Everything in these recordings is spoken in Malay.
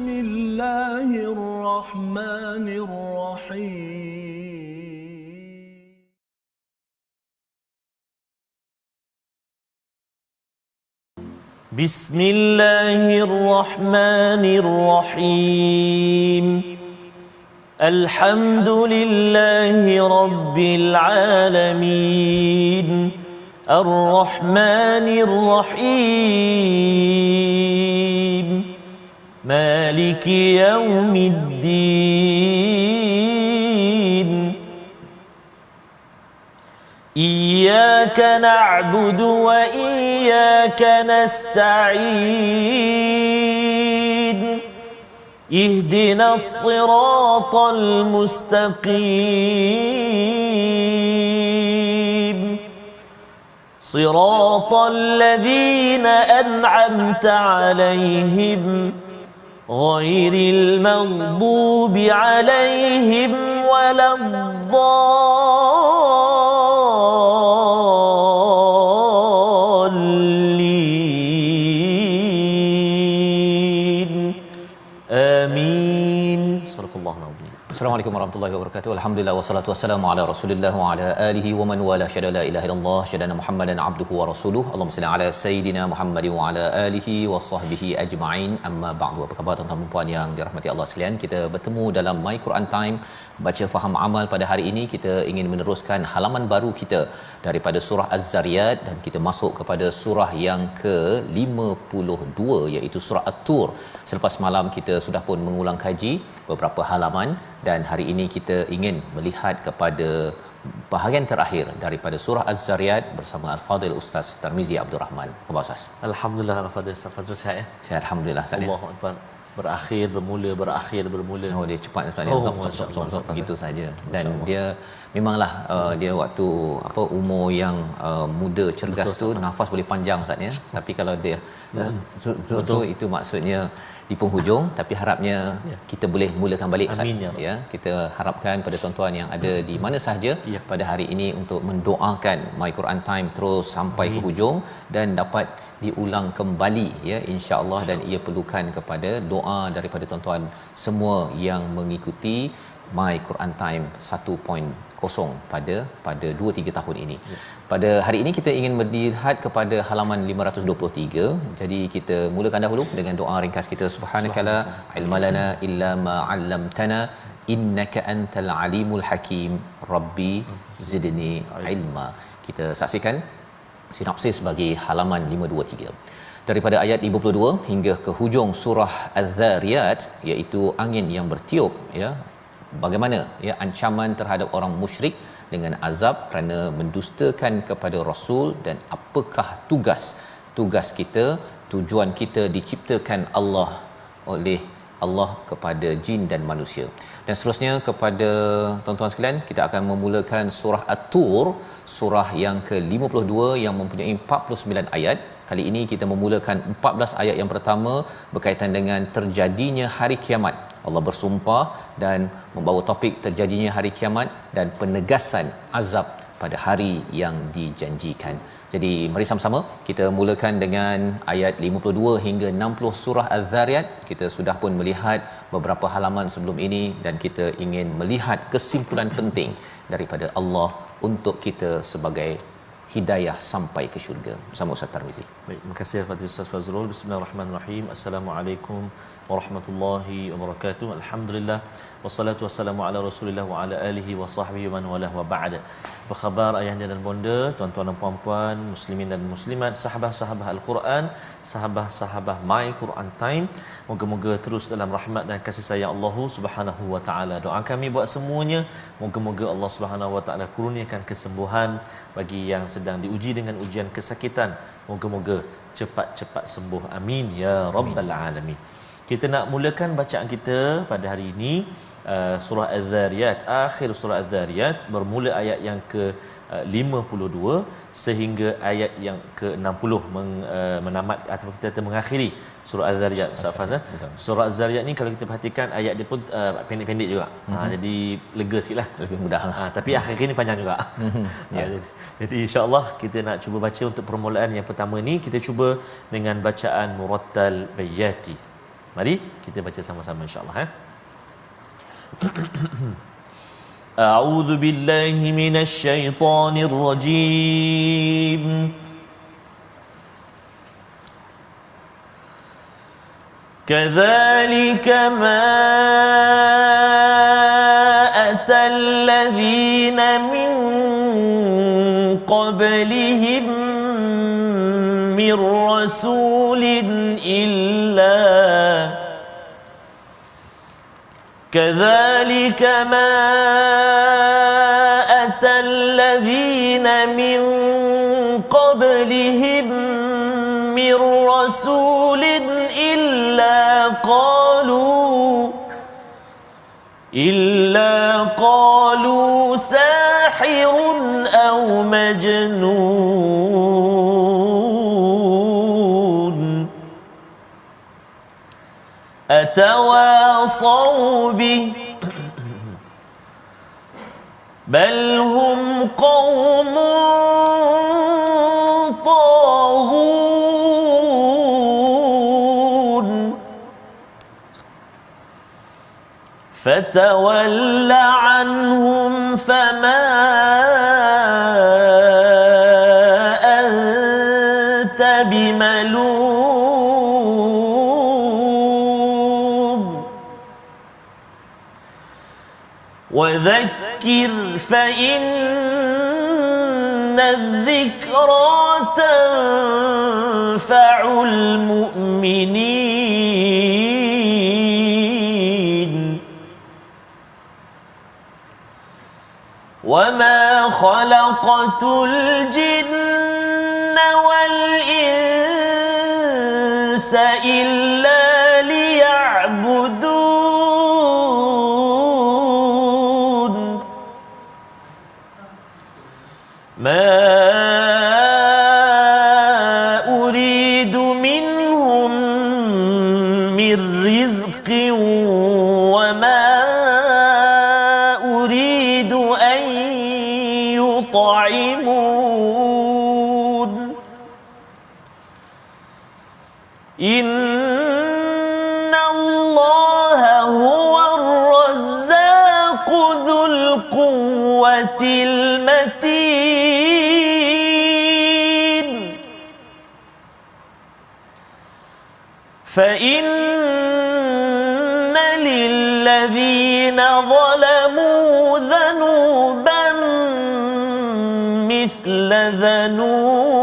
بسم الله الرحمن الرحيم بسم الله الرحمن الرحيم الحمد لله رب العالمين الرحمن الرحيم مالك يوم الدين إياك نعبد وإياك نستعين اهدنا الصراط المستقيم صراط الذين أنعمت عليهم غير المغضوب عليهم ولا الضالين آمين صدق الله العظيم. Assalamualaikum warahmatullahi wabarakatuh. Alhamdulillah wassalatu wassalamu ala Rasulillah wa ala alihi wa man wala syada la ilaha illallah syadana Muhammadan abduhu wa rasuluhu. Allahumma salli ala sayidina Muhammad wa ala alihi wa sahbihi ajma'in. Amma ba'du. Apa khabar tuan-tuan dan puan yang dirahmati Allah sekalian? Kita bertemu dalam My Quran Time baca faham amal. Pada hari ini kita ingin meneruskan halaman baru kita daripada surah Az-Zariyat dan kita masuk kepada surah yang ke-52 iaitu surah At-Tur. Selepas malam kita sudah pun mengulang kaji beberapa halaman dan hari ini kita ingin melihat kepada bahagian terakhir daripada surah Az-Zariyat bersama Al-Fadhil Ustaz Tarmizi Abdul Rahman. Khabar Ustaz? Alhamdulillah Al-Fadhil Ustaz Fazrul sihat ya? Sihat alhamdulillah Ustaz. Allahu Akbar. Berakhir bermula. Oh dia cepat Ustaz dia zop begitu saja. Dan dia memanglah dia waktu umur yang muda cergas betul, tu nafas boleh panjang Ustaz ya. Tapi kalau dia betul itu maksudnya di penghujung, tapi harapnya kita boleh mulakan balik Ustaz. Amin, ya. Kita harapkan pada tuan-tuan yang ada di mana sahaja pada hari ini untuk mendoakan My Quran Time terus sampai ke hujung dan dapat diulang kembali ya insya-Allah, dan ia perlukan kepada doa daripada tuan-tuan semua yang mengikuti My Quran Time 1.0 pada 2-3 tahun ini. Pada hari ini kita ingin melihat kepada halaman 523. Jadi kita mulakan dahulu dengan doa ringkas kita. Subhanakala ilmalana illa ma 'allamtana innaka antal alimul hakim rabbi zidni ilma. Kita saksikan sinopsis bagi halaman 523 daripada ayat 52 hingga ke hujung surah Az-Zariyat, iaitu angin yang bertiup ya. Bagaimana ya ancaman terhadap orang musyrik dengan azab kerana mendustakan kepada Rasul, dan apakah tugas kita, tujuan kita diciptakan oleh Allah kepada jin dan manusia. Dan seterusnya kepada tuan-tuan sekalian, kita akan memulakan surah At-Tur, surah yang ke-52 yang mempunyai 49 ayat. Kali ini kita memulakan 14 ayat yang pertama berkaitan dengan terjadinya hari kiamat. Allah bersumpah dan membawa topik terjadinya hari kiamat dan penegasan azab pada hari yang dijanjikan. Jadi mari sama-sama kita mulakan dengan ayat 52 hingga 60 surah Az-Zariyat. Kita sudah pun melihat beberapa halaman sebelum ini dan kita ingin melihat kesimpulan penting daripada Allah untuk kita sebagai hidayah sampai ke syurga. Bersama Ustaz Tarmizi. Baik, terima kasih Fadil Ustaz Fazrul. Bismillahirrahmanirrahim. Assalamualaikum warahmatullahi wabarakatuh. Alhamdulillah wassalatu wassalamu ala Rasulillah wa ala alihi wa sahbihi man walah wa ba'd. Apa khabar ayahanda dan bonda, tuan-tuan dan puan-puan, muslimin dan muslimat, sahabat-sahabat Al-Quran, sahabat-sahabat My Quran Time. Moga-moga terus dalam rahmat dan kasih sayang Allah Subhanahu wa taala. Doa kami buat semuanya, moga-moga Allah Subhanahu wa taala kurniakan kesembuhan bagi yang sedang diuji dengan ujian kesakitan. Moga-moga cepat-cepat sembuh. Amin ya rabbal alamin. Kita nak mulakan bacaan kita pada hari ini surah Az-Zariyat, akhir surah Az-Zariyat, bermula ayat yang ke 52 sehingga ayat yang ke-60 menamat atau kita mengakhiri surah Az-Zariyat. Ustaz, surah Az-Zariyat ni kalau kita perhatikan ayat dia pun pendek-pendek juga. Jadi lega sikitlah, lebih mudahlah. Tapi akhir ni panjang juga. Jadi insya-Allah kita nak cuba baca untuk permulaan yang pertama ni, kita cuba dengan bacaan Murattal Bayati. Mari kita baca sama-sama insya-Allah A'udzu billahi minasy syaithanir rajim. كذلك ما أتى الذين من قبلهم من رسول إلا كذلك ما أتى الذين من قبلهم من رسول إلا قالوا ساحر أو مجنون أتواصوا به بل هم قوم طاغون فتول عنهم فما أنت بملوم وذكر فإن الذكرى تنفع المؤمنين وما خلقت الجن والإنس إلا ليعبدون ما أريد منهم من رزق وما أريد أن يطعمون إن الله هو الرزاق ذو القوة المتين فإن للذين ظلموا ذنوبا مثل ذنوب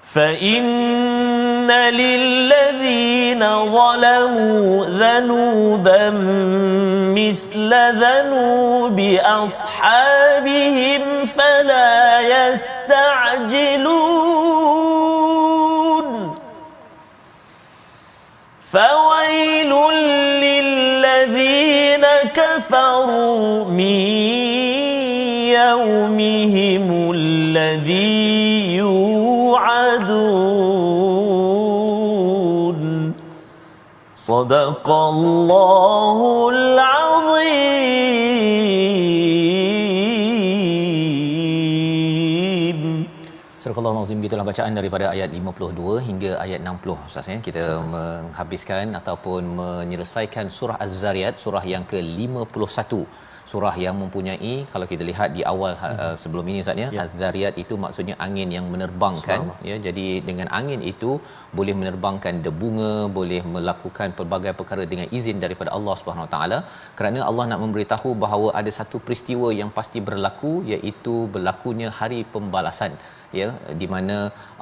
فإن للذين ظلموا ذنوبا مثل ذنوب أصحابهم فلا يستعجلون فويل للذين كفروا من يومهم الذي يوعدون صدق الله العظيم. Surah Al-Azim, gitulah bacaan daripada ayat 52 hingga ayat 60 Ustaz ya. Kita menghabiskan ataupun menyelesaikan surah Az-Zariyat, surah yang ke-51. Surah yang mempunyai, kalau kita lihat di awal sebelum ini Ustaz ya, Az-Zariyat itu maksudnya angin yang menerbangkan ya. Jadi dengan angin itu boleh menerbangkan debunga, boleh melakukan pelbagai perkara dengan izin daripada Allah Subhanahu Wa Taala, kerana Allah nak memberitahu bahawa ada satu peristiwa yang pasti berlaku, iaitu berlakunya hari pembalasan ya, di mana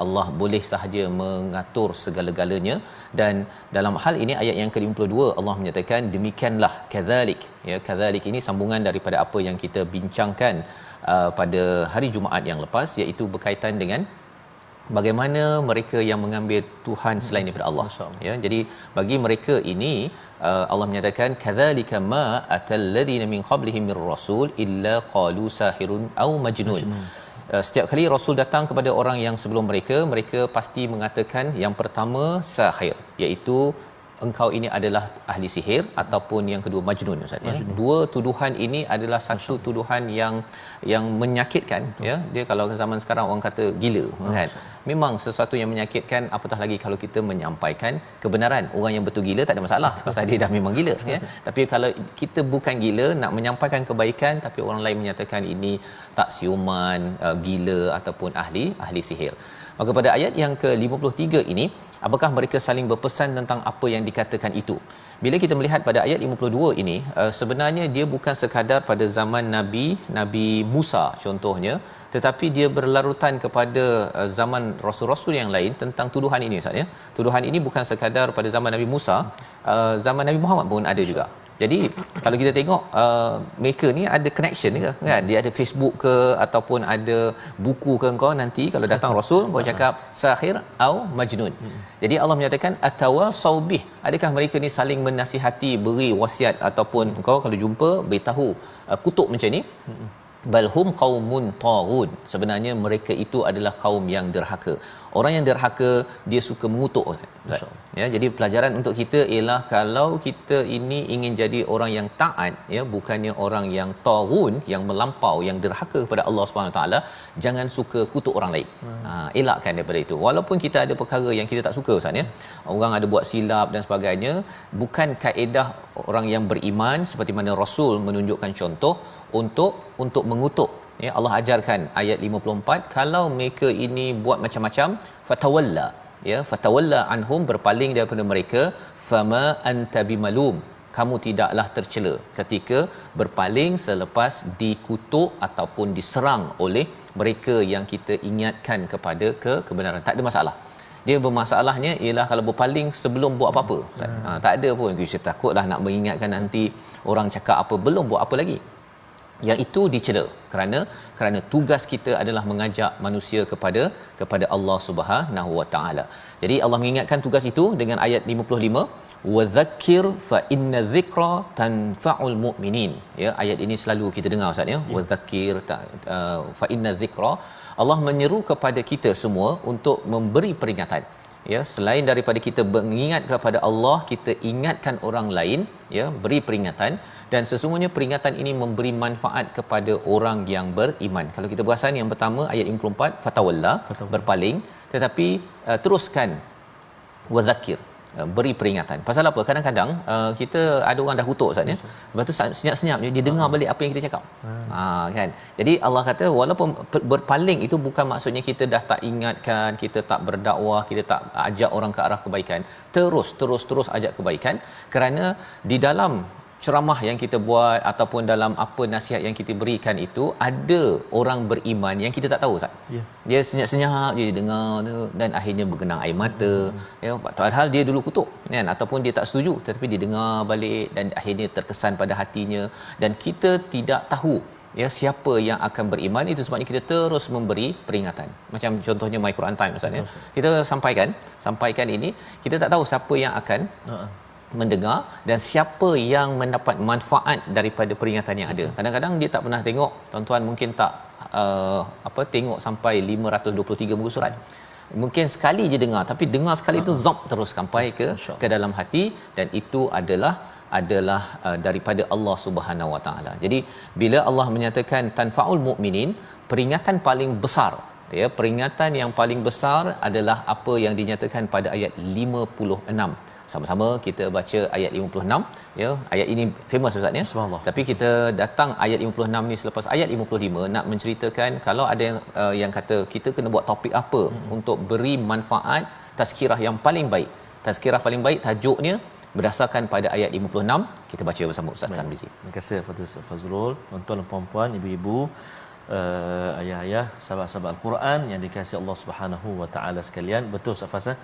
Allah boleh sahaja mengatur segala-galanya. Dan dalam hal ini ayat yang ke-52 Allah menyatakan demikianlah kadzalik ya. Kadzalik ini sambungan daripada apa yang kita bincangkan pada hari Jumaat yang lepas, iaitu berkaitan dengan bagaimana mereka yang mengambil Tuhan selain daripada Allah ya. Jadi bagi mereka ini Allah menyatakan kadzalika ma atal ladina min qablihim mir rasul illa qalu sahirun au majnun. Setiap kali Rasul datang kepada orang yang sebelum mereka, mereka pasti mengatakan yang pertama sahir, iaitu engkau ini adalah ahli sihir, ataupun yang kedua majnun, Ustaz ya. Dua tuduhan ini adalah satu tuduhan yang menyakitkan. Ya, dia kalau zaman sekarang orang kata gila, kan. Memang sesuatu yang menyakitkan, apatah lagi kalau kita menyampaikan kebenaran. Orang yang betul gila tak ada masalah pasal dia dah memang gila, ya. Tapi kalau kita bukan gila, nak menyampaikan kebaikan tapi orang lain menyatakan ini tak siuman, gila ataupun ahli sihir. Maka pada ayat yang ke-53 ini, apakah mereka saling berpesan tentang apa yang dikatakan itu? Bila kita melihat pada ayat 52 ini, sebenarnya dia bukan sekadar pada zaman Nabi Musa contohnya, tetapi dia berlarutan kepada zaman rasul-rasul yang lain tentang tuduhan ini, Ustaz ya. Tuduhan ini bukan sekadar pada zaman Nabi Musa, zaman Nabi Muhammad pun ada juga. Jadi kalau kita tengok mereka ni ada connection ke, kan? Dia ada Facebook ke, ataupun ada buku ke, engkau nanti kalau datang rasul kau cakap sahir atau majnun. Jadi Allah menyatakan atawasau bih, adakah mereka ni saling menasihati, beri wasiat, ataupun engkau kalau jumpa beritahu kutuk macam ni? Balhum qaumun taghun, sebenarnya mereka itu adalah kaum yang derhaka. Orang yang derhaka dia suka mengutuk, ya. Jadi pelajaran untuk kita ialah kalau kita ini ingin jadi orang yang taat, ya, bukannya orang yang taghun, yang melampau, yang derhaka kepada Allah Subhanahu taala, jangan suka kutuk orang lain. Elakkan daripada itu. Walaupun kita ada perkara yang kita tak suka, Ustaz ya. Orang ada buat silap dan sebagainya, bukan kaedah orang yang beriman seperti mana Rasul menunjukkan contoh untuk mengutuk, ya. Allah ajarkan ayat 54, kalau mereka ini buat macam-macam, fatawalla, ya, fatawalla anhum, berpaling daripada mereka, fama anta bimalum, kamu tidaklah tercela ketika berpaling selepas dikutuk ataupun diserang oleh mereka yang kita ingatkan kepada kebenaran. Tak ada masalah. Dia bermasalahnya ialah kalau berpaling sebelum buat apa-apa. Tak ada pun, kita takutlah nak mengingatkan nanti orang cakap apa, belum buat apa lagi. Yang itu dicela kerana tugas kita adalah mengajak manusia kepada Allah Subhanahu Wa Taala. Jadi Allah mengingatkan tugas itu dengan ayat 55, wa dzakkir fa inna dzikra tanfa'ul mu'minin. Ya, ayat ini selalu kita dengar, Ustaz ya. Wa dzakkir fa inna dzikra, Allah menyeru kepada kita semua untuk memberi peringatan. Ya, selain daripada kita mengingat kepada Allah, kita ingatkan orang lain, ya, beri peringatan, dan sesungguhnya peringatan ini memberi manfaat kepada orang yang beriman. Kalau kita perasan yang pertama ayat 54, fatawalla, berpaling, tetapi teruskan wazakir, beri peringatan. Pasal apa? Kadang-kadang kita ada orang dah kutuk, Ustaz ya. Lepas tu senyap-senyap dia dengar balik apa yang kita cakap. Kan. Jadi Allah kata walaupun berpaling itu bukan maksudnya kita dah tak ingatkan, kita tak berdakwah, kita tak ajak orang ke arah kebaikan. Terus ajak kebaikan, kerana di dalam ceramah yang kita buat ataupun dalam apa nasihat yang kita berikan itu ada orang beriman yang kita tak tahu, Ustaz. Yeah. Dia senyap-senyap je dengar tu, dan akhirnya bergenang air mata. Ya, padahal dia dulu kutuk, kan, ataupun dia tak setuju, tetapi dia dengar balik dan akhirnya terkesan pada hatinya, dan kita tidak tahu, ya, siapa yang akan beriman. Itu sebabnya kita terus memberi peringatan. Macam contohnya My Quran Time, Ustaz ya. Kita sampaikan ini, kita tak tahu siapa yang akan mendengar dan siapa yang mendapat manfaat daripada peringatan yang ada. Kadang-kadang dia tak pernah tengok, tuan-tuan mungkin tak tengok sampai 523 muka surat. Mungkin sekali je dengar, tapi dengar sekali tu zop terus sampai ke dalam hati, dan itu adalah daripada Allah Subhanahu Wa Taala. Jadi bila Allah menyatakan tanfaul mukminin, peringatan paling besar, ya, peringatan yang paling besar adalah apa yang dinyatakan pada ayat 56. Sama-sama kita baca ayat 56, ya. Ayat ini famous, Ustaz ya. Tapi kita datang ayat 56 ni selepas ayat 55 nak menceritakan kalau ada yang kata kita kena buat topik apa untuk beri manfaat tazkirah yang paling baik. Tazkirah paling baik tajuknya berdasarkan pada ayat 56. Kita baca bersama Ustaz Tarmizi. Terima kasih Fadil Fazrul, tuan-tuan dan puan-puan, ibu-ibu, ayah-ayah, sahabat-sahabat Al-Quran yang dikasihi Allah Subhanahu Wa Taala sekalian. Betul, Ustaz Fazal.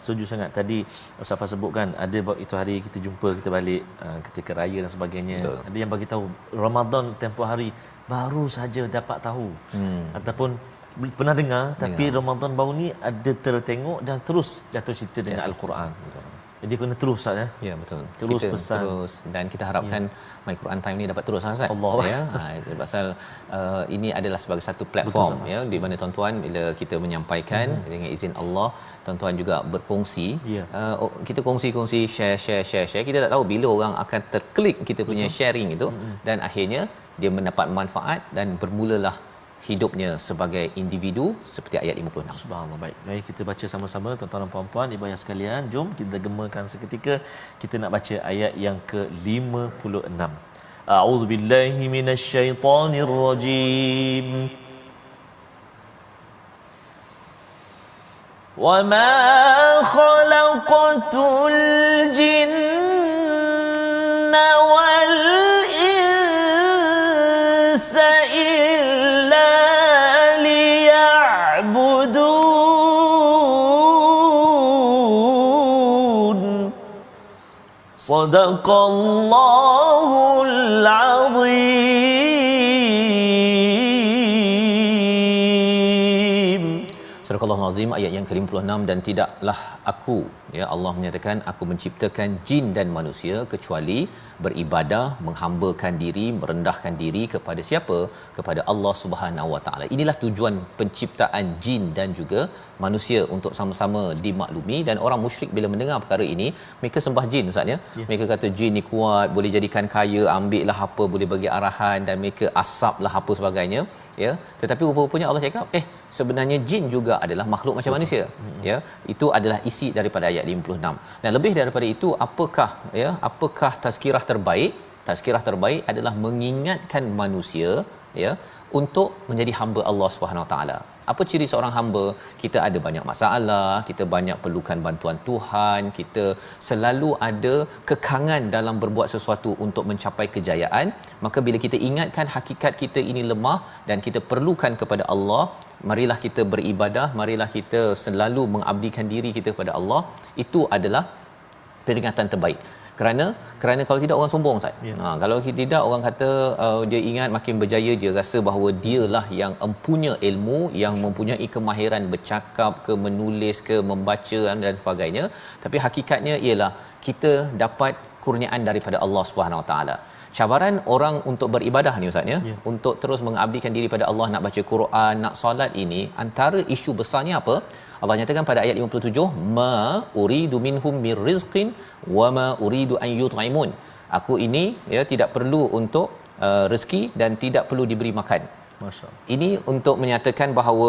Setuju sangat tadi Ustaz Faz sebutkan, ada itu hari kita jumpa, kita balik ketika raya dan sebagainya. Betul. Ada yang bagi tahu Ramadan tempoh hari baru saja dapat tahu, ataupun pernah dengar tapi Ramadan baru ni ada tertengok dan terus jatuh cinta dengan Al-Quran. Jadi kena terus Ustaz ya. Ya, betul. Terus Kita pesan. terus, dan kita harapkan My Quran Time ni dapat terus Ustaz. Allah. Ya. Pasal ini adalah sebagai satu platform ya di mana tuan-tuan bila kita menyampaikan dengan izin Allah, tuan-tuan juga berkongsi. Ya. Kita kongsi-kongsi, share. Kita tak tahu bila orang akan terklik kita punya sharing itu, dan akhirnya dia mendapat manfaat dan bermulalah hidupnya sebagai individu seperti ayat 56. Subhanallah. Baik. Mari kita baca sama-sama tuan-tuan dan puan-puan, ibu ayah sekalian. Jom kita gemakan seketika. Kita nak baca ayat yang ke-56. A'udzubillahi minasyaitonirrajim. Wa ma khalaqatul jinna wal insa illa liya'budun. Sadaqallahul azim. Surah Al-Azim ayat yang ke-56, dan tidaklah aku, ya Allah menyatakan, aku menciptakan jin dan manusia kecuali beribadah, menghambakan diri, merendahkan diri kepada siapa? Kepada Allah Subhanahu Wa Taala. Inilah tujuan penciptaan jin dan juga manusia, untuk sama-sama dimaklumi. Dan orang musyrik bila mendengar perkara ini, mereka sembah jin Ustaz ya. Mereka kata jin ni kuat, boleh jadikan kaya, ambil lah apa, boleh bagi arahan, dan mereka asaplah apa sebagainya ya. Tetapi rupa-rupanya Allah cakap sebenarnya jin juga adalah makhluk macam manusia ya. Itu adalah isi daripada ayat 56. Dan lebih daripada itu, apakah tazkirah terbaik? Tazkirah terbaik adalah mengingatkan manusia ya untuk menjadi hamba Allah Subhanahu Wa Taala. Apa ciri seorang hamba? Kita ada banyak masalah, kita banyak perlukan bantuan Tuhan, kita selalu ada kekangan dalam berbuat sesuatu untuk mencapai kejayaan. Maka bila kita ingatkan hakikat kita ini lemah dan kita perlukan kepada Allah, marilah kita beribadah, marilah kita selalu mengabdikan diri kita kepada Allah. Itu adalah peringatan terbaik. Kerana kalau tidak orang sombong Ustaz. Kalau tidak orang kata dia ingat makin berjaya, dia rasa bahawa dialah yang empunya ilmu, yang mempunyai kemahiran bercakap ke, menulis ke, membaca dan sebagainya. Tapi hakikatnya ialah kita dapat kurniaan daripada Allah Subhanahu Wa Taala. Cabaran orang untuk beribadah ni Ustaz ya, untuk terus mengabdikan diri pada Allah, nak baca Quran, nak solat, ini antara isu besarnya apa? Allah nyatakan pada ayat 57, ma uridu minhum mir rizqin wa ma uridu an yut'imun. Aku ini ya tidak perlu untuk rezeki dan tidak perlu diberi makan. Masya-Allah. Ini untuk menyatakan bahawa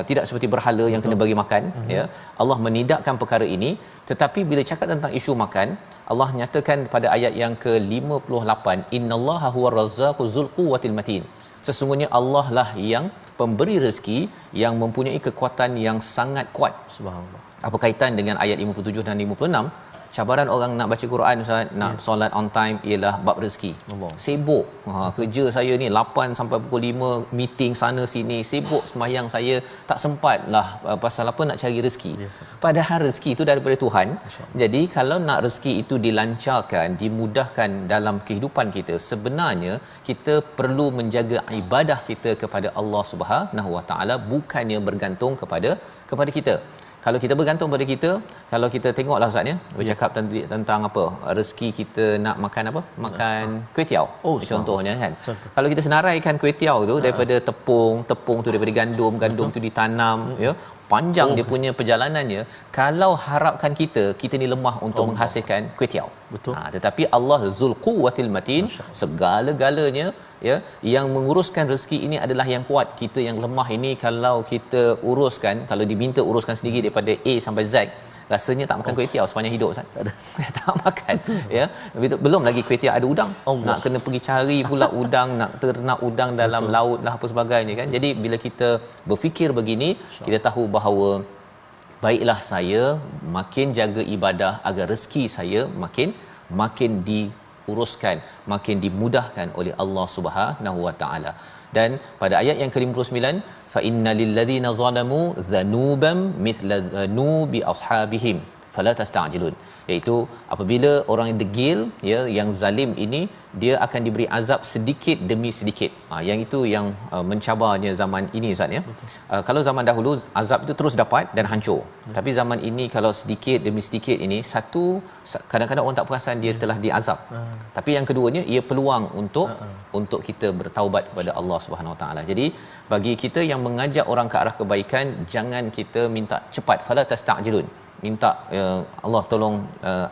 tidak seperti berhala yang kena bagi makan ya. Allah menidakkan perkara ini. Tetapi bila cakap tentang isu makan, Allah nyatakan pada ayat yang ke-58, innallaha huwar razzaqu dzul quwwatil matin. Sesungguhnya Allah lah yang pemberi rezeki, yang mempunyai kekuatan yang sangat kuat. Subhanallah. Apa kaitan dengan ayat 57 dan 56? Cabaran orang nak baca Quran Ustaz, nak solat on time ialah bab rezeki. Allah. Sibuk. Kerja saya ni 8 sampai pukul 5, meeting sana sini, sibuk sembahyang saya tak sempatlah pasal apa, nak cari rezeki. Padahal rezeki itu daripada Tuhan. Jadi kalau nak rezeki itu dilancarkan, dimudahkan dalam kehidupan kita, sebenarnya kita perlu menjaga ibadah kita kepada Allah Subhanahu Wa Taala, bukannya bergantung kepada kita. Kalau kita bergantung pada kita, kalau kita tengoklah Ustaz ya, bercakap tentang apa, rezeki kita nak makan apa? Makan kuih tiaw. Contohnya kan. Kalau kita senaraikan kuih tiaw tu daripada tepung tu daripada gandum tu ditanam ya. Panjang dia punya perjalanannya. Kalau harapkan kita ni lemah untuk menghasilkan kuih tiaw. Betul. Tetapi Allah Zul Quwwatil Matin, segala-galanya ya, yang menguruskan rezeki ini adalah yang kuat. Kita yang lemah ini kalau kita uruskan, kalau diminta uruskan sendiri daripada A sampai Z, rasanya tak makan kuih tiaw sepanjang hidup Ustaz. Tak makan ya. Belum lagi kuih tiaw ada udang. Nak kena pergi cari pula udang, nak ternak udang dalam laut lah apa sebagainya kan. Jadi bila kita berfikir begini, kita tahu bahawa baiklah saya makin jaga ibadah agar rezeki saya makin diuruskan, makin dimudahkan oleh Allah Subhanahu Wa Taala. Dan pada ayat yang ke-59, fa innal ladzina zalamu dhanubam mithla dhanubi ashabihim fala tasta'jilun, iaitu apabila orang yang degil ya, yang zalim ini, dia akan diberi azab sedikit demi sedikit. Yang itu yang mencabarnya zaman ini Ustaz ya. Kalau zaman dahulu azab itu terus dapat dan hancur. Tapi zaman ini kalau sedikit demi sedikit ini, satu, kadang-kadang orang tak perasan dia telah diazab. Tapi yang keduanya, ia peluang untuk kita bertaubat kepada Allah Subhanahu Wa Taala. Jadi bagi kita yang mengajak orang ke arah kebaikan, jangan kita minta cepat, fala tasta'jilun, minta Allah tolong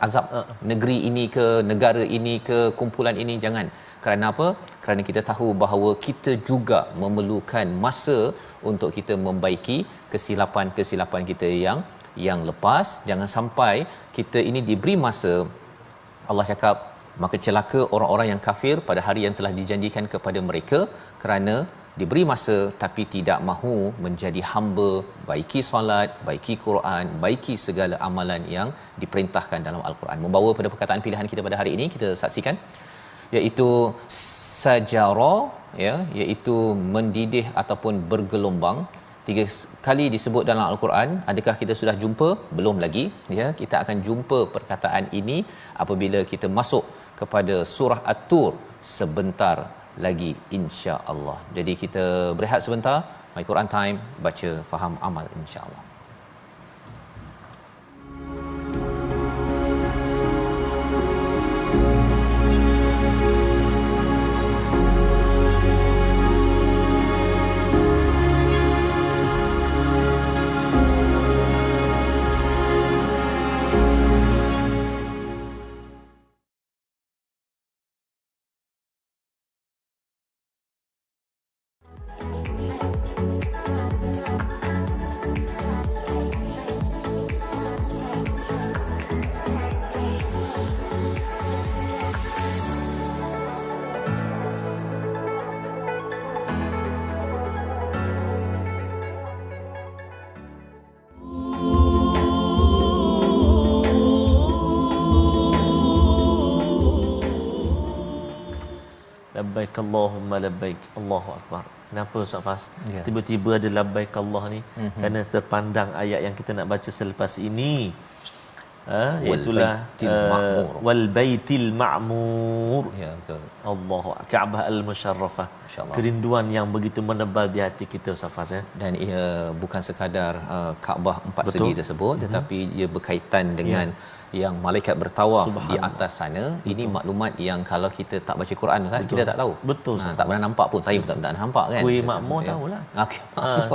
azab negeri ini ke, negara ini ke, kumpulan ini, jangan. Kerana apa? Kerana kita tahu bahawa kita juga memerlukan masa untuk kita membaiki kesilapan-kesilapan kita yang lepas. Jangan sampai kita ini diberi masa, Allah cakap, maka celaka orang-orang yang kafir pada hari yang telah dijanjikan kepada mereka, kerana diberi masa tapi tidak mahu menjadi hamba, baiki solat, baiki Quran, baiki segala amalan yang diperintahkan dalam Al-Quran. Membawa pada perkataan pilihan kita pada hari ini, kita saksikan, iaitu sajara, ya, iaitu mendidih ataupun bergelombang. 3 kali disebut dalam Al-Quran. Adakah kita sudah jumpa? Belum lagi ya. Kita akan jumpa perkataan ini apabila kita masuk kepada surah At-Tur sebentar lagi, insya-Allah. Jadi kita berehat sebentar. My Quran Time, baca, faham, amal, insya-Allah. Labbaik Allahumma labbaik. Allahu akbar. Kenapa Ustaz Fas? Ya. Tiba-tiba ada labbaik Allah ni? Kerana terpandang ayat yang kita nak baca selepas ini. Itulah wal baitil ma'mur. Ya, betul. Allahu Kaabah al-Musyarrafah. Kerinduan yang begitu menebal di hati kita Ustaz Fas ya. Dan ia bukan sekadar Kaabah 4 segi tersebut, tetapi ia berkaitan dengan yang malaikat bertawaf di atas sana. Ini maklumat yang kalau kita tak baca Quran Ustaz, kita tak tahu. Betul. Tak pernah nampak pun. Saya pun tak pernah nampak kan. Kuih makmur tahulah.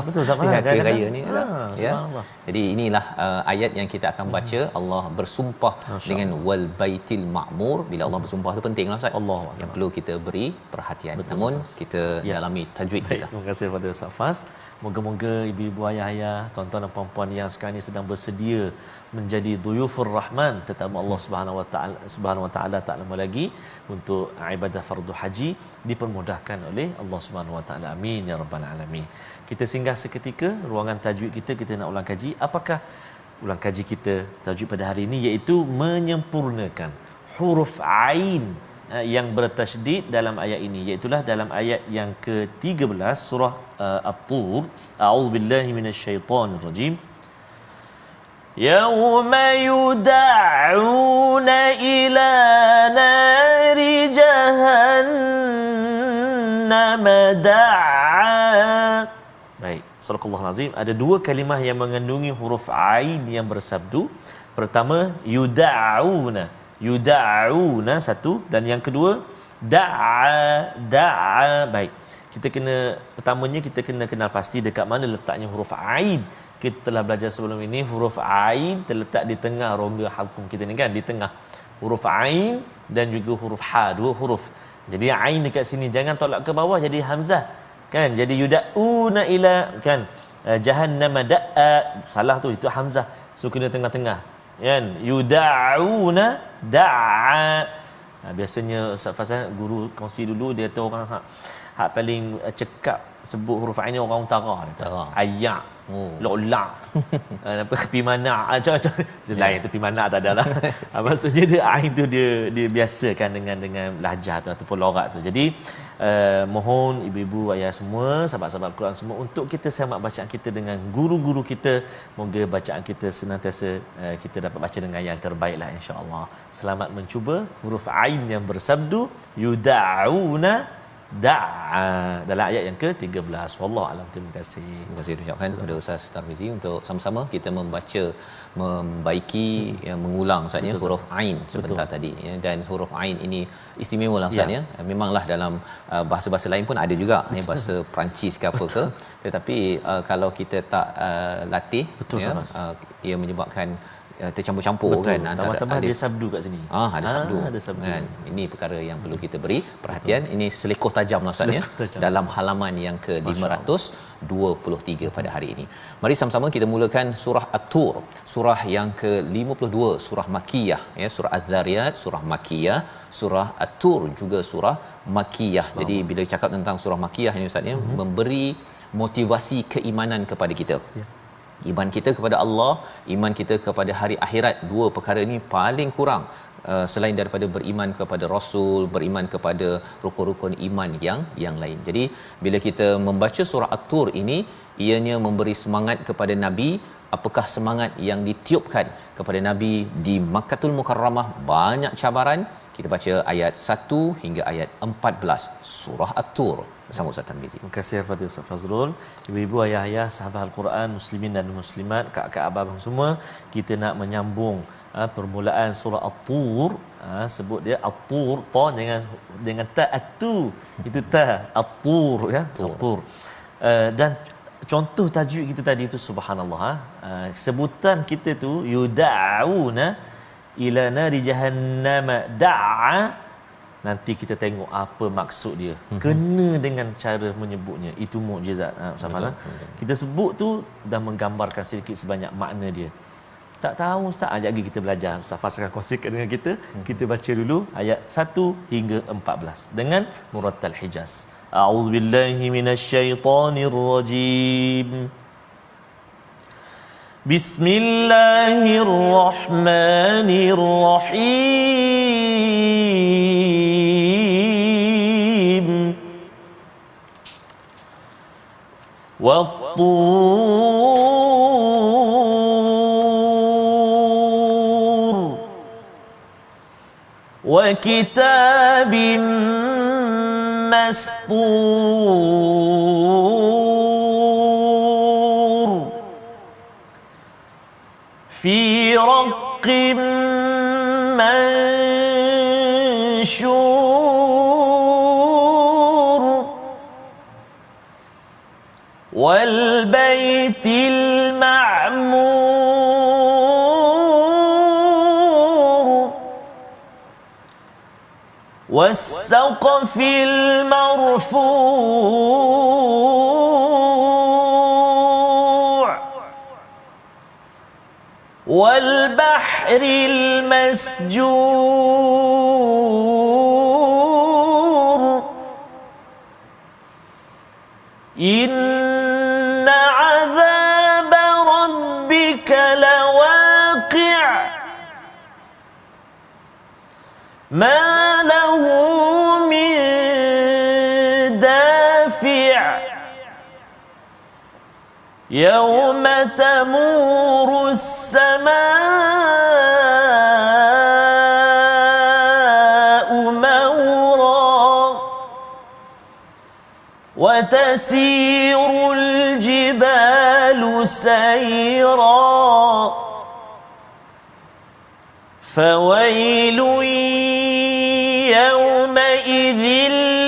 Betul sama kan. kan. Raya ni ya. Subhanallah. Jadi inilah ayat yang kita akan baca. Allah bersumpah dengan wal baitil ma'mur. Bila Allah bersumpah tu pentinglah Ustaz. Allah yang perlu kita beri perhatian. Betul, namun Ustaz. kita dalami tajwid kita. Terima kasih kepada Ustaz Fas. Moga-moga ibu-ibu, ayah-ayah, tuan-tuan dan puan-puan yang sekarang ini sedang bersedia menjadi duyufur rahman, tetamu Allah Subhanahu wa taala tak lama lagi untuk ibadah fardu haji dipermudahkan oleh Allah Subhanahu wa taala. Amin ya rabbal alamin. Kita singgah seketika ruangan tajwid kita nak ulang kaji. Apakah ulang kaji kita tajwid pada hari ini, iaitu menyempurnakan huruf ain yang bertasydid dalam ayat ini, iaitu dalam ayat yang ke-13 surah At-Tur. A'udzubillahi minasyaitonirrajim. Yauma yud'auna ila nari jahannam da'a. Baik, Sadaqallahul Azim. Ada 2 kalimah yang mengandungi huruf ain yang bersabdu. Pertama, yud'auna. Yuda'una satu, dan yang kedua da'a. Baik, kita kena, pertamanya kita kena kenal pasti dekat mana letaknya huruf ain. Kita telah belajar sebelum ini, huruf ain terletak di tengah rongga halqum kita ni kan, di tengah huruf ain dan juga huruf ha, 2 huruf. Jadi ain dekat sini jangan tolak ke bawah jadi hamzah kan, jadi yuda'una ila kan, jahannam da'a, salah tu, itu hamzah, so kena tengah-tengah kan, yuda'una da'a. Biasanya Ustaz Fazal, guru kongsi dulu, dia tahu orang hak paling cekap sebut huruf ain ni orang utara dia. Utara. Ayak. Lola. Apa pimana macam lain tu pimana tak adalah. Maksudnya dia ain tu dia biasakan dengan lahjah tu ataupun logat tu. Jadi mohon ibu-ibu ayah semua, sahabat-sahabat Al-Quran semua untuk kita semak bacaan kita dengan guru-guru kita. Moga bacaan kita senantiasa kita dapat baca dengan yang terbaiklah insya-Allah. Selamat mencuba huruf ain yang bersabdu yuda'una da'a dalam ayat yang ke-13. Wallahu alam. Terima kasih. Terima kasih ucapkan kepada Ustaz Tarmizi untuk sama-sama kita membaca, membaiki, mengulang Ustaz ya huruf ain sebentar tadi ya. Dan huruf ain ini istimewa lah Ustaz ya. Memanglah dalam bahasa-bahasa lain pun ada juga ya, bahasa Perancis ke apa ke, tetapi kalau kita tak latih ya, ia menyebabkan tercampur-campur kan antara tambah dia sabdu kat sini. Ada sabdu. Kan ini perkara yang perlu kita beri perhatian. Ini selekoh tajam lah Ustaz ya dalam halaman yang ke-523 pada hari ini. Mari sama-sama kita mulakan surah At-Tur, surah yang ke-52, surah Makkiyah ya, surah Az-Zariyat surah Makkiyah, surah At-Tur juga surah Makkiyah. Jadi bila cakap tentang surah Makkiyah ini Ustaz ya, memberi motivasi keimanan kepada kita. Iman kita kepada Allah, iman kita kepada hari akhirat, dua perkara ini paling kurang selain daripada beriman kepada Rasul, beriman kepada rukun-rukun iman yang lain. Jadi bila kita membaca surah At-Tur ini, ianya memberi semangat kepada Nabi. Apakah semangat yang ditiupkan kepada Nabi di Makkahul Mukarramah? Banyak cabaran. Kita baca ayat 1 hingga ayat 14 surah At-Tur bersama Ustaz Tarmizi. Terima kasih kepada Ustaz Fazrul. Ibu-ibu, ayah-ayah, sahabat Al-Quran, muslimin dan muslimat, kakak abang semua, kita nak menyambung permulaan surah At-Tur. Sebut dia At-Tur, ta dengan ta atu. Itu ta At-Tur ya, At-Tur. Dan contoh tajuk kita tadi itu subhanallah, sebutan kita tu yuda'una ila nari jahannam da'a. Nanti kita tengok apa maksud dia. Kena dengan cara menyebutnya. Itu mukjizat. Betul. Kita sebut tu dah menggambarkan sedikit sebanyak makna dia. Tak tahu Ustaz, ajak lagi kita belajar. Ustaz Fas akan kongsikan dengan kita. Kita baca dulu ayat 1 hingga 14 dengan murattal Hijaz. A'udzubillahi minasyaitonirrajim. Bismillahirrahmanirrahim. Wat-Tur wa kitabim mastur fi raqqin manshur wal baitil ma'mur was saqfil marfu' والبحر المسجور إن عذاب ربك لواقع ما له من دافع يوم تمور السماء مورا وتسير الجبال سيرا فويل يومئذ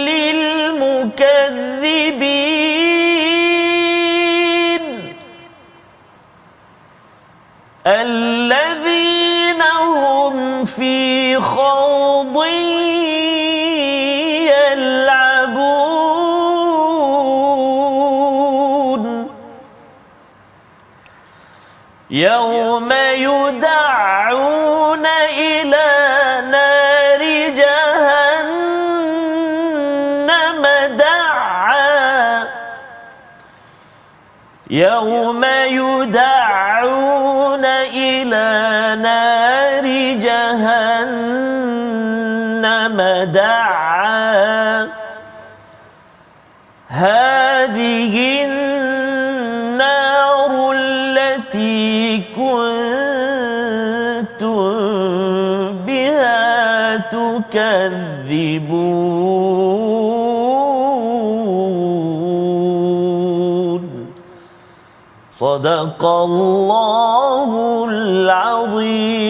للمكذبين الذين هم في خوض يلعبون يوم يدعون إلى نار جهنم دعا يوم يدعون إلى نار جهنم دعا هذه النار التي كنتم بها تكذبون صدق الله العظيم.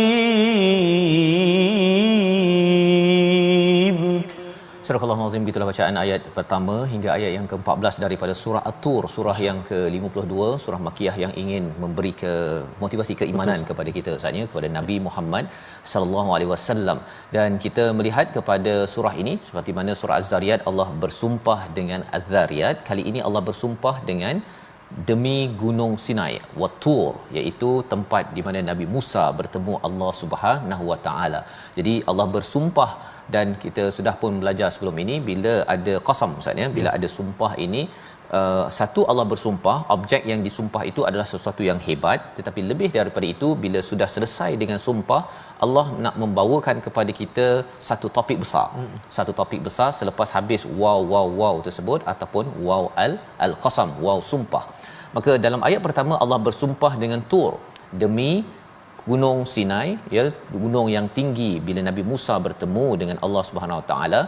Surah Al-Nazim, gitulah bacaan ayat pertama hingga ayat yang ke-14 daripada surah At-Tur, surah yang ke-52, surah Makkiyah yang ingin memberi motivasi keimanan kepada kita, maksudnya kepada Nabi Muhammad sallallahu alaihi wasallam. Dan kita melihat kepada surah ini seperti mana surah Az-Zariyat Allah bersumpah dengan Az-Zariyat, kali ini Allah bersumpah dengan demi gunung Sinai, Wat-Tur, iaitu tempat di mana Nabi Musa bertemu Allah Subhanahu Wa Taala. Jadi Allah bersumpah, dan kita sudah pun belajar sebelum ini bila ada qasam, maksudnya bila ada sumpah ini, satu Allah bersumpah, objek yang disumpah itu adalah sesuatu yang hebat, tetapi lebih daripada itu bila sudah selesai dengan sumpah, Allah nak membawakan kepada kita satu topik besar. Satu topik besar selepas habis wow tersebut ataupun wow al-qasam, wow sumpah. Maka dalam ayat pertama Allah bersumpah dengan Tur, demi gunung Sinai, ya, gunung yang tinggi bila Nabi Musa bertemu dengan Allah Subhanahu Wa Taala,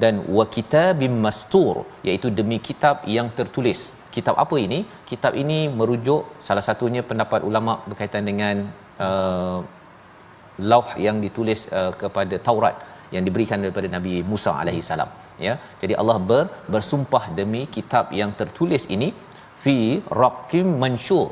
dan wa kitabim mastur, iaitu demi kitab yang tertulis. Kitab apa ini? Kitab ini merujuk salah satunya pendapat ulama berkaitan dengan lauh yang ditulis kepada Taurat yang diberikan daripada Nabi Musa alaihi salam, ya. Jadi Allah bersumpah demi kitab yang tertulis ini, fi raqim mansyur,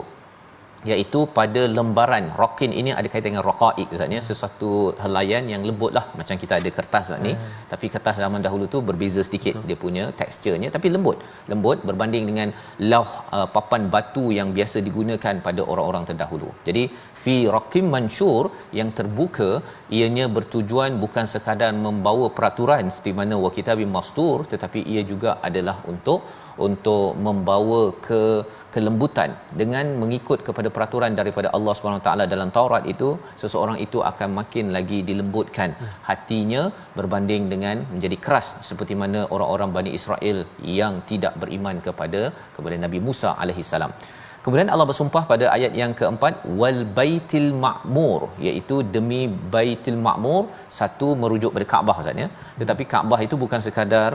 iaitu pada lembaran. Raqin ini ada kaitan dengan raqaiq, maksudnya sesuatu helaian yang lembutlah, macam kita ada kertas ni, tapi kertas zaman dahulu tu berbeza sedikit dia punya teksturnya, tapi lembut berbanding dengan lauh papan batu yang biasa digunakan pada orang-orang terdahulu. Jadi fi raqim mansyur, yang terbuka, ianya bertujuan bukan sekadar membawa peraturan seperti mana wa kitabim mastur, tetapi ia juga adalah untuk membawa kelembutan. Dengan mengikut kepada peraturan daripada Allah SWT dalam Taurat itu, seseorang itu akan makin lagi dilembutkan hatinya berbanding dengan menjadi keras seperti mana orang-orang Bani Israel yang tidak beriman kepada Nabi Musa alaihi salam. Kemudian Allah bersumpah pada ayat yang keempat, wal baitil ma'mur, iaitu demi Baitul Ma'mur. Satu merujuk pada Kaabah, maksudnya, tetapi Kaabah itu bukan sekadar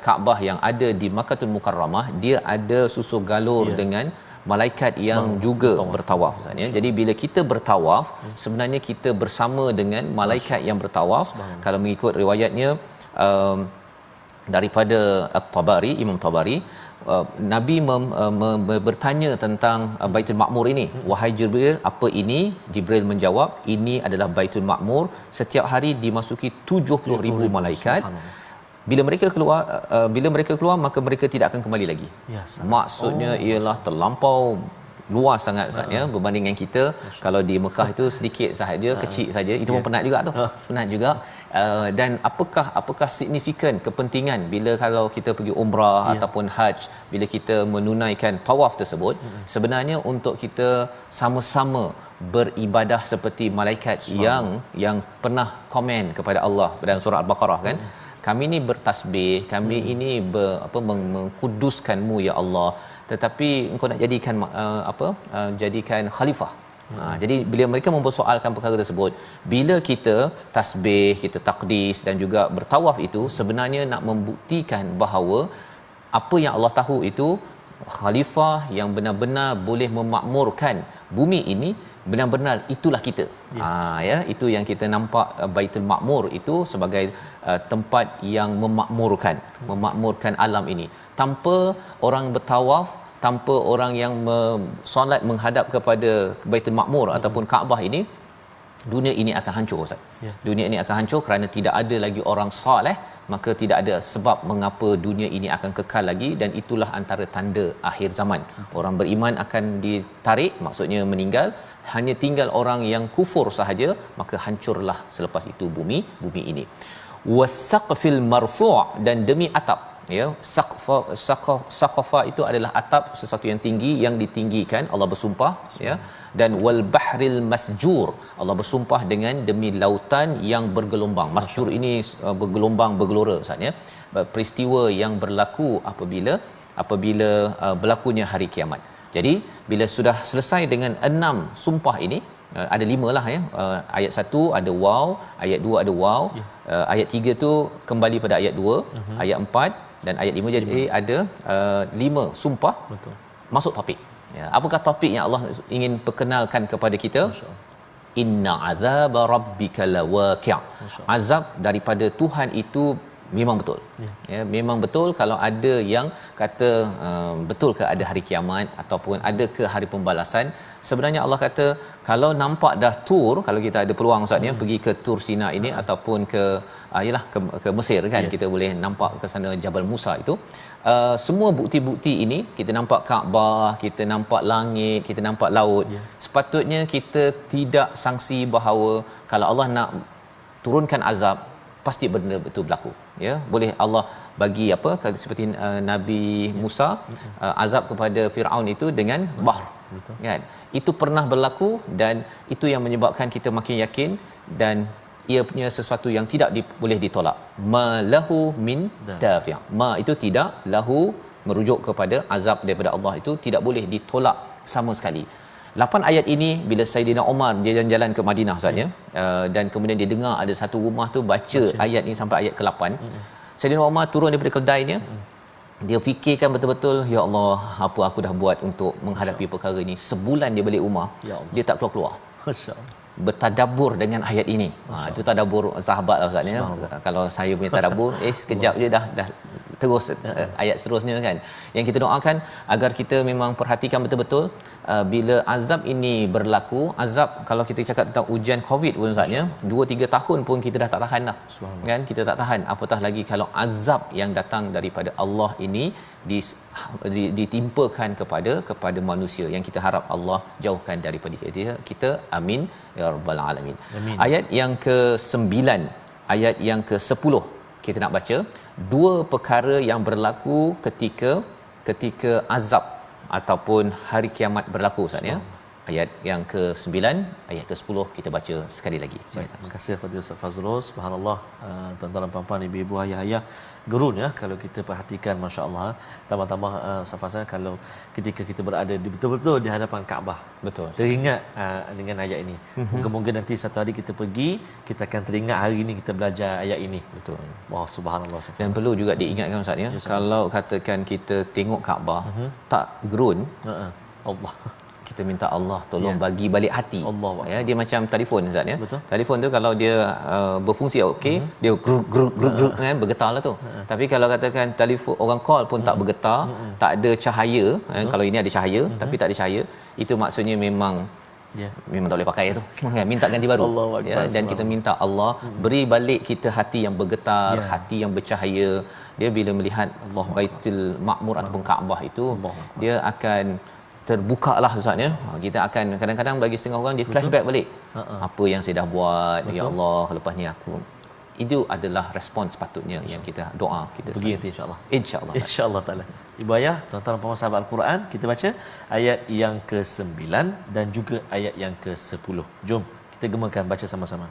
Kaabah yang ada di Makkahul Mukarramah, dia ada susu galur dengan malaikat yang juga bertawaf, maksudnya. Jadi bila kita bertawaf, sebenarnya kita bersama dengan malaikat yang bertawaf. Kalau mengikut riwayatnya daripada At-Tabari, Imam Tabari, Nabi bertanya tentang Baitul Ma'mur ini, wahai Jibril, apa ini? Jibril menjawab, ini adalah Baitul Ma'mur, setiap hari dimasuki 70,000 malaikat. Bila mereka keluar maka mereka tidak akan kembali lagi. Maksudnya ialah terlampau luas sangat, Ustaz, ya, berbanding dengan kita. Kalau di Mekah itu sedikit sahaja, kecil saja, itu pun penat juga tu. Penat juga. Dan apakah signifikan kepentingan bila kalau kita pergi umrah ataupun haji, bila kita menunaikan tawaf tersebut, sebenarnya untuk kita sama-sama beribadah seperti malaikat yang pernah komen kepada Allah dalam surah Al-Baqarah, kan, kami ini bertasbih, kami ini mengkuduskanmu ya Allah, tetapi engkau nak jadikan khalifah. Jadi bila mereka mempersoalkan perkara tersebut, bila kita tasbih, kita takdis dan juga bertawaf, itu sebenarnya nak membuktikan bahawa apa yang Allah tahu itu khalifah yang benar-benar boleh memakmurkan bumi ini, benar-benar itulah kita. Ya, itu yang kita nampak Baitul Ma'mur itu sebagai tempat yang memakmurkan alam ini. Tanpa orang bertawaf, tanpa orang yang solat menghadap kepada Baitul Ma'mur ataupun Kaabah ini, dunia ini akan hancur, Ustaz. Dunia ini akan hancur kerana tidak ada lagi orang soleh, maka tidak ada sebab mengapa dunia ini akan kekal lagi, dan itulah antara tanda akhir zaman. Orang beriman akan ditarik, maksudnya meninggal, hanya tinggal orang yang kufur sahaja, maka hancurlah selepas itu bumi ini. Wasaqfil marfu', dan demi atap. ya. Saqafa itu adalah atap, sesuatu yang tinggi, yang ditinggikan. Allah bersumpah, ya. Dan wal bahril masjur, Allah bersumpah dengan demi lautan yang bergelombang. Masjur ini bergelombang, bergelora, Ustaz, ya. Peristiwa yang berlaku apabila berlakunya hari kiamat. Jadi bila sudah selesai dengan 6 sumpah ini, ada 5 lah, ya. Ayat 1 ada waw, ayat 2 ada waw, ayat 3 tu kembali pada ayat 2, ayat 4 dan ayat 5 jadi ada 5 sumpah. Betul. Masuk topik. Ya, apakah topik yang Allah ingin perkenalkan kepada kita? Inna azab rabbika lawaqi'. Azab daripada Tuhan itu memang betul. Ya, memang betul. Kalau ada yang kata betul ke ada hari kiamat ataupun ada ke hari pembalasan, sebenarnya Allah kata kalau nampak dah Tur, kalau kita ada peluang, Ustaz, ya, pergi ke Tur Sina ini ataupun ke ke Mesir, kan, kita boleh nampak ke sana Jabal Musa itu. Semua bukti-bukti ini, kita nampak Kaabah, kita nampak langit, kita nampak laut. Sepatutnya kita tidak sangsi bahawa kalau Allah nak turunkan azab, pasti benda betul berlaku, ya. Boleh Allah bagi apa seperti Nabi Musa, azab kepada Firaun itu dengan bahr, kan. Itu pernah berlaku dan itu yang menyebabkan kita makin yakin, dan ia punya sesuatu yang tidak boleh ditolak. Ma lahu min dafi'. Ma itu tidak, lahu merujuk kepada azab daripada Allah, itu tidak boleh ditolak sama sekali. 8 ayat ini bila Saidina Umar dia jalan-jalan ke Madinah, Ustaz, ya, dan kemudian dia dengar ada satu rumah tu baca ayat ni sampai ayat ke-8. Saidina Umar turun daripada keldainya, dia fikirkan betul-betul, ya Allah, apa aku dah buat untuk menghadapi perkara ini. Sebulan dia balik rumah, dia tak keluar-keluar. Masya-Allah. Bertadabbur dengan ayat ini. Itu tadabbur sahabat lah, Ustaz, ya. Kalau saya punya tadabbur, sekejap je dah terus ayat seterusnya, kan. Yang kita doakan agar kita memang perhatikan betul-betul bila azab ini berlaku. Azab, kalau kita cakap tentang ujian COVID pun, Ustaz, ya, 2-3 tahun pun kita dah tak tahan dah, kan. Kita tak tahan, apatah lagi kalau azab yang datang daripada Allah ini ditimpakan kepada manusia, yang kita harap Allah jauhkan daripada kita. Amin ya rabbal alamin. Amin. Ayat yang ke-9, ayat yang ke-10 kita nak baca 2 perkara yang berlaku ketika azab ataupun hari kiamat berlaku, Ustaz, ya. Ayat yang ke-9, ayat ke-10 kita baca sekali lagi. Silakan. Terima kasih Fadil Ustaz Fazrul. Subhanallah, tuan-tuan dan puan-puan, ibu-ibu, ayah-ayah, gerun, ya, kalau kita perhatikan, masya-Allah. Tambah-tambah Ustaz Fazrul, kalau ketika kita berada betul-betul di hadapan Kaabah, betul, teringat dengan ayat ini. Moga-moga nanti satu hari kita pergi, kita akan teringat hari ini kita belajar ayat ini. Betul. Wah, subhanallah. Dan perlu juga diingatkan, Ustaz, ya, kalau katakan kita tengok Kaabah tak gerun, Allah, kita minta Allah tolong bagi balik hati. Allah, ya, dia macam telefon, Ustaz, ya. Betul. Telefon tu kalau dia berfungsi okey, dia gruk kan, bergetarlah tu. Tapi kalau katakan telefon orang call pun tak bergetar, tak ada cahaya, kalau ini ada cahaya tapi tak ada cahaya, itu maksudnya memang memang tak boleh pakai tu. Minta ganti baru. Ya, dan kita minta Allah beri balik kita hati yang bergetar, hati yang bercahaya. Dia bila melihat Baitul Ma'mur ataupun Kaabah itu, dia akan terbuka lah, Ustaz, ya. Kita akan kadang-kadang bagi setengah orang dia flashback balik. Apa yang saya dah buat. Betul. Ya Allah, lepas ni aku. Itu adalah respon sepatutnya yang kita doa kita pergi nanti, insya-Allah. Insya-Allah taala. Ibu ayah, tuan-tuan dan puan-puan sahabat Al-Quran, kita baca ayat yang ke-9 dan juga ayat yang ke-10. Jom kita gemakan baca sama-sama.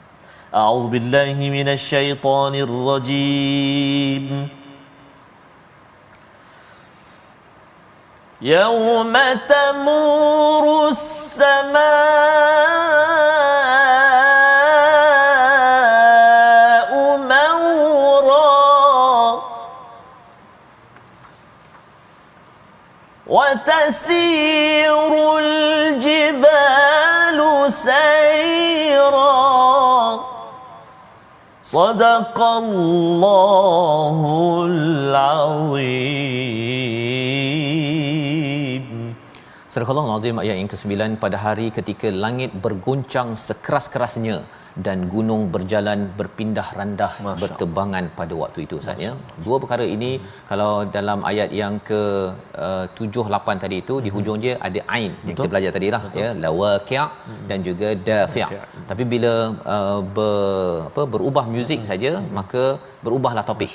A'udzubillahi minasyaitonirrajim. يوم تمور السماء مورا وتسير الجبال سيرا صدق الله العظيم. Surah Al-Azim ayat yang ke-9. Pada hari ketika langit berguncang sekeras-kerasnya dan gunung berjalan berpindah randah bertebangan pada waktu itu, Ustaz, ya. 2 perkara ini kalau dalam ayat yang ke-7 8 tadi itu, di hujung dia ada ain yang kita belajar tadi lah, ya, lawaqi' dan juga dafi'. Tapi bila berubah muzik saja, maka berubahlah topik.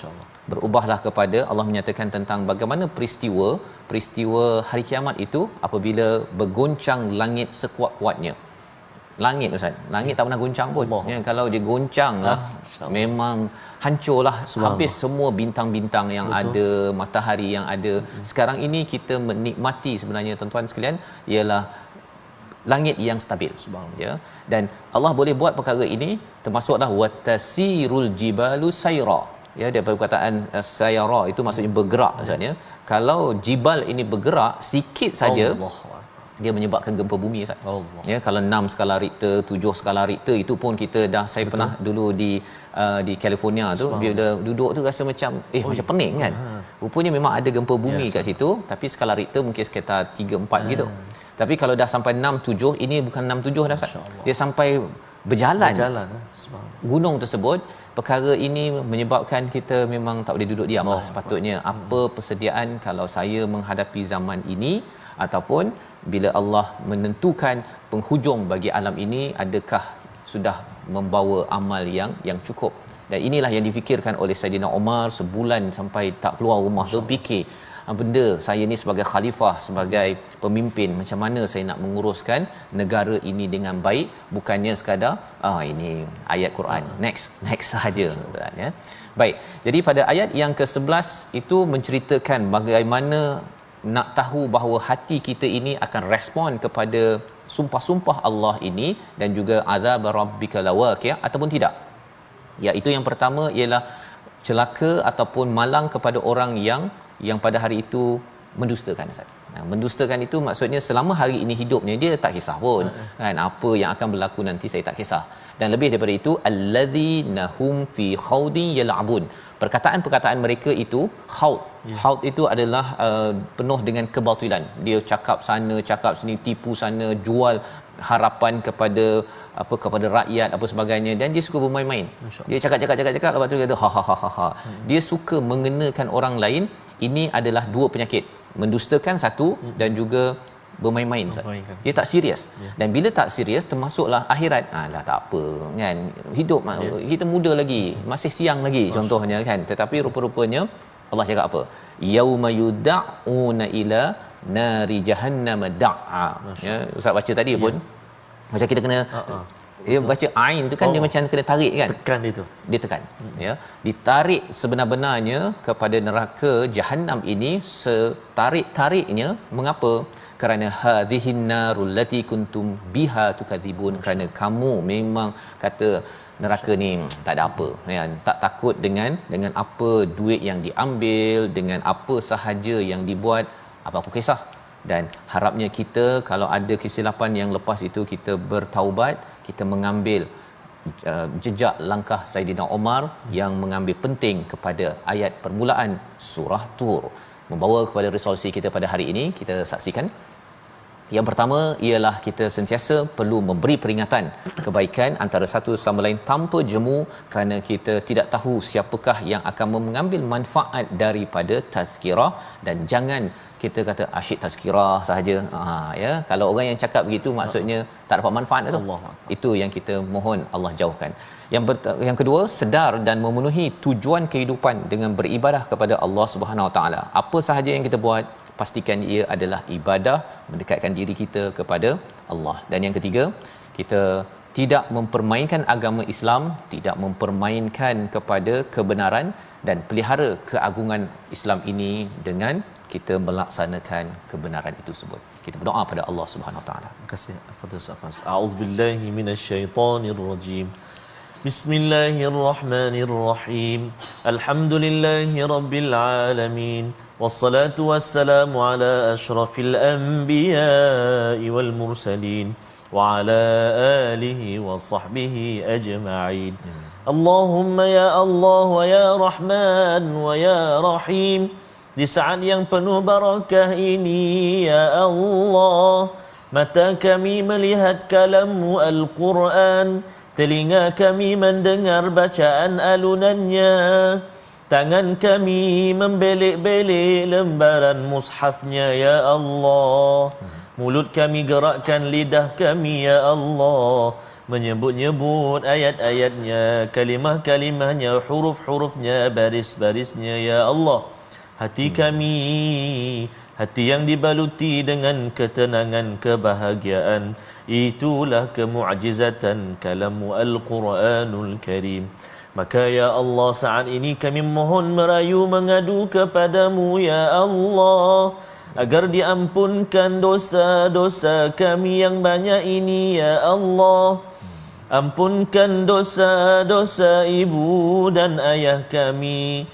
berubahlah kepada Allah menyatakan tentang bagaimana peristiwa hari kiamat itu apabila bergoncang langit sekuat-kuatnya. Langit Ustaz, langit tak pernah goncang pun ya, kalau dia goncang lah memang hancurlah, habis semua bintang-bintang yang ada, matahari yang ada. Sekarang ini kita menikmati sebenarnya tuan-tuan sekalian ialah langit yang stabil ya, dan Allah boleh buat perkara ini, termasuklah watasirul jibalu sayra ya, daripada perkataan sayara itu maksudnya bergerak maksudnya. Kalau jibal ini bergerak sikit saja dia menyebabkan gempa bumi Ustaz. Ya, kalau 6 skala Richter, 7 skala Richter itu pun kita dah, saya pernah dulu di California tu, bila duduk tu rasa macam macam pening kan. Rupanya memang ada gempa bumi kat situ, tapi skala Richter mungkin sekitar 3 4 gitu. Tapi kalau dah sampai 6 7, ini bukan 6 7 dah Ustaz. Dia sampai berjalan gunung tersebut. Perkara ini menyebabkan kita memang tak boleh duduk diam lah sepatutnya. Apa persediaan kalau saya menghadapi zaman ini, ataupun bila Allah menentukan penghujung bagi alam ini, adakah sudah membawa amal yang cukup. Dan inilah yang difikirkan oleh Saidina Umar sebulan sampai tak keluar rumah tu, fikir benda saya ni sebagai khalifah, sebagai pemimpin, macam mana saya nak menguruskan negara ini dengan baik, bukannya sekadar ini ayat Quran next sahaja ya. Baik, jadi pada ayat yang ke-11 itu menceritakan bagaimana nak tahu bahawa hati kita ini akan respon kepada sumpah-sumpah Allah ini, dan juga azab rabbika lawaqi' ataupun tidak. Iaitu yang pertama ialah celaka ataupun malang kepada orang yang pada hari itu mendustakan Ustaz. Mendustakan itu maksudnya selama hari ini hidupnya dia tak kisah pun kan apa yang akan berlaku nanti, saya tak kisah. Dan lebih daripada itu, alladzina hum fi khaudin yal'abun, perkataan-perkataan mereka itu khaud itu adalah penuh dengan kebatilan. Dia cakap sana cakap sini, tipu sana, jual harapan kepada rakyat apa sebagainya, dan dia suka bermain-main. Dia cakap lepas tu dia kata ha. Dia suka mengenakan orang lain. Ini adalah dua penyakit, mendustakan satu dan juga bermain-main. Dia tak serius. Dan bila tak serius, termasuklah akhirat. Alah tak apa kan, hidup kita muda lagi, masih siang lagi contohnya kan. Tetapi rupa-rupanya Allah cakap apa? Yauma yud'una ila nari jahannam da'a. Ya, Ustaz baca tadi pun macam kita kena dia baca ain tu kan, dia macam kena tarik kan, tekan itu, dia tekan ya, ditarik sebenar-benarnya kepada neraka jahanam ini, setarik-tariknya. Mengapa? Kerana hadhihin narul lati kuntum biha tukadzibun, kerana kamu memang kata neraka ni tak ada apa ya, tak takut dengan apa duit yang diambil, dengan apa sahaja yang dibuat, apa kisah. Dan harapnya kita kalau ada kesilapan yang lepas itu, kita bertaubat, kita mengambil jejak langkah Saidina Umar yang mengambil penting kepada ayat permulaan surah Tur, membawa kepada resolusi kita pada hari ini. Kita saksikan. Yang pertama ialah kita sentiasa perlu memberi peringatan kebaikan antara satu sama lain tanpa jemu, kerana kita tidak tahu siapakah yang akan mengambil manfaat daripada tazkirah. Dan jangan kita kata asyik tazkirah sahaja ya, kalau orang yang cakap begitu maksudnya tak dapat manfaat tu. Itu yang kita mohon Allah jauhkan. Yang kedua, sedar dan memenuhi tujuan kehidupan dengan beribadah kepada Allah Subhanahu Wa Taala. Apa sahaja yang kita buat, pastikan ia adalah ibadah, mendekatkan diri kita kepada Allah. Dan yang ketiga, kita tidak mempermainkan agama Islam, tidak mempermainkan kepada kebenaran, dan pelihara keagungan Islam ini dengan kita melaksanakan kebenaran itu tersebut. Kita berdoa pada Allah Subhanahu Wa Taala. Terima kasih Fadil Safas. A'udzubillahi minasyaitonirrajim. Bismillahirrahmanirrahim. Alhamdulillahi rabbil alamin. Wassalatu wassalamu ala asyrafil anbiya'i wal mursalin wa ala alihi wa sahbihi ajma'in. Allahumma ya Allah wa ya Rahman wa ya Rahim, di saat yang penuh barakah ini ya Allah, mata kami melihat kalam-Mu Al-Quran, telinga kami mendengar bacaan alunannya, tangan kami membelik-belik lembaran mushafnya ya Allah, mulut kami gerakkan lidah kami ya Allah menyebut-nyebut ayat-ayatnya, kalimah-kalimahnya, huruf-hurufnya, baris-barisnya, ya Allah. Hati kami, hati yang dibaluti dengan ketenangan, kebahagiaan, itulah kemu'jizatan kalamu Al-Quranul Karim. Maka ya Allah, saat ini kami mohon merayu mengadu kepadamu ya Allah, agar diampunkan dosa-dosa kami yang banyak ini ya Allah. Ampunkan dosa-dosa ibu dan ayah kami.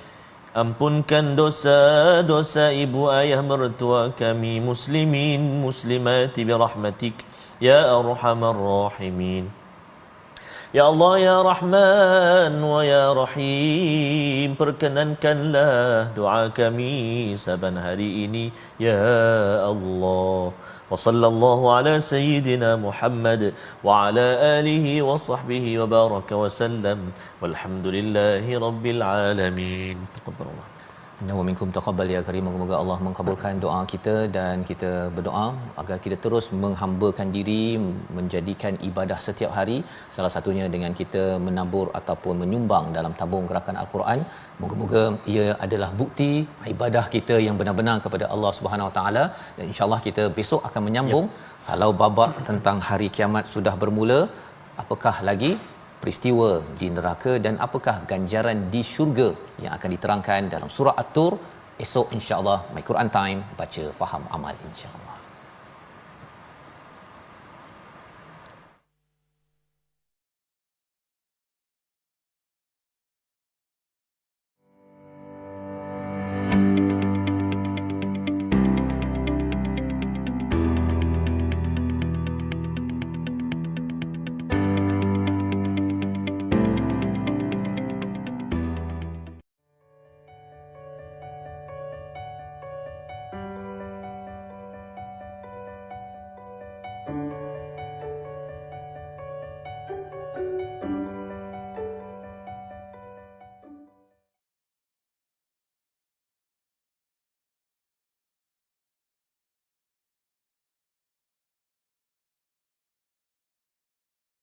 Ampunkan dosa-dosa ibu ayah mertua kami, muslimin muslimati birahmatik ya arhamar rahimin. Ya Allah, ya Rahman wa ya Rahim, perkenankanlah doa kami saban hari ini ya Allah. Wa sallallahu ala sayyidina Muhammad wa ala alihi wa sahbihi wa baraka wa sallam, walhamdulillahi rabbil alamin. Taqabbalallah. Inna wa minkum taqabbal ya karim. Moga-moga Allah mengabulkan doa kita, dan kita berdoa agar kita terus menghambakan diri, menjadikan ibadah setiap hari, salah satunya dengan kita menabur ataupun menyumbang dalam tabung gerakan Al-Quran. Moga-moga ia adalah bukti ibadah kita yang benar-benar kepada Allah Subhanahu Wa Taala, dan insya-Allah kita besok akan menyambung. Kalau babak tentang hari kiamat sudah bermula, apakah lagi peristiwa di neraka dan apakah ganjaran di syurga yang akan diterangkan dalam surah At-Tur esok, insya-Allah. My Quran Time, baca, faham, amal, insya-Allah.